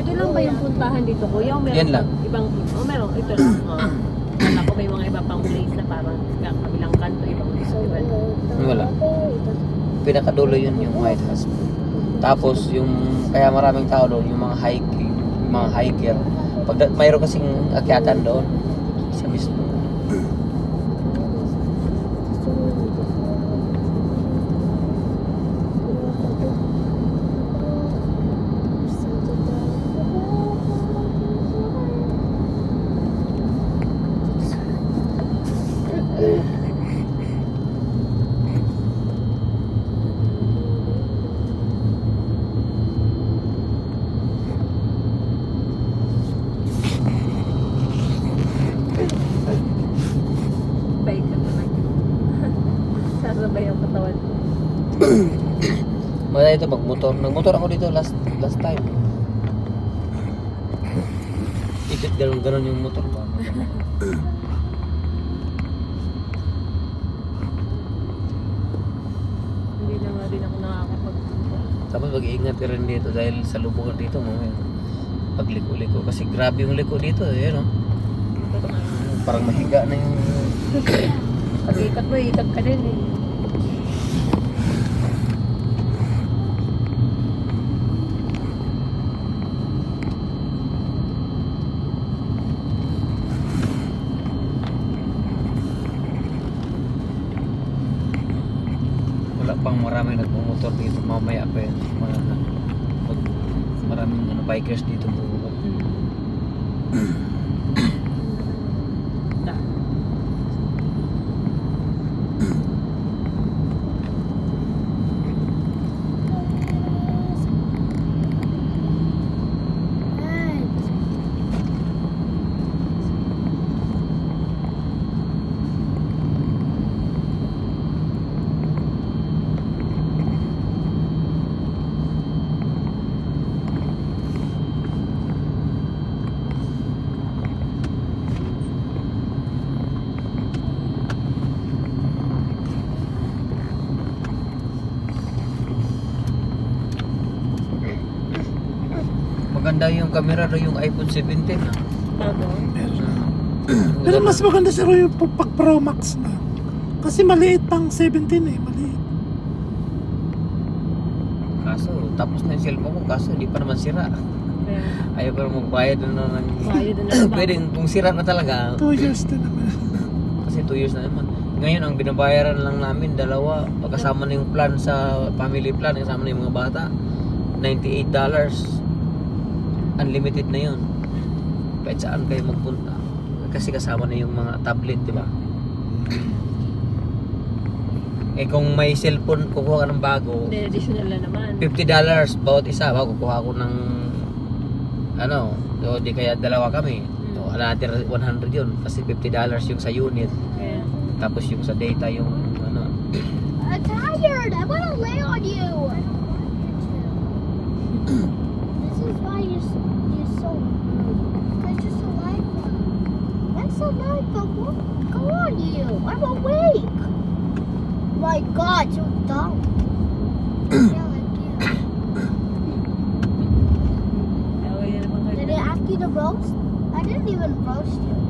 Ito lang ba yung puntahan dito, kuya? O meron Yan lang. Ibang, meron, ito lang. Wala ko may mga iba pang place na parang kabilang kanto, ibang festival. Wala. Pinakadulo yun yung White House. Tapos yung kaya maraming tao doon, yung mga hiking, yung mga hiker. Pag mayroon kasing akyatan doon sa mismo. Bait ka naman. Sasabay ang katawan. Maganda ito magmotor. Nagmotor ako dito last time. Ikot ganun yung motor ko. Hindi na nga din ako nakakapag. Tapos mag-iingat ka rin dito dahil sa lubungan dito mamaya pagliko-liko kasi grabe yung liko dito no? Parang mahiga na yung Pag ikat mo, ikat ka din eh. wala pang maraming nagmumotor dito mamaya pa yun maraming bikers dito bubuka. Maganda yung camera do yung iPhone 17 na. Pero mas maganda siya rin yung pag Pro Max na. Kasi maliit pang 17 eh, maliit. Kaso tapos na yung cellphone ko kaso hindi pa naman sira. Ayaw pa naman magbayad na ng pwedeng kung sira na talaga 2 years din naman. kasi 2 years na naman. Ngayon ang binabayaran lang namin dalawa pagkasama na yung plan sa family plan kasama na yung mga bata $98. Unlimited na yun. Kahit saan kayo magpunta. Kasi kasama na yung mga tablet, di ba? Eh kung may cellphone, kukuha ka ng bago. Hindi, additional na naman. $50 bawat isa. Kukuha ko ng ano, o di kaya dalawa kami. So, another 100 yun. Kasi $50 yung sa unit. Yeah. Tapos yung sa data yung ano. I'm tired. I want to lay on you. This is why you're so because you're so light. I'm so light, but what? Go on, you. I'm awake. My God, you're dumb. Yeah, like you. Did I ask you to roast? I didn't even roast you.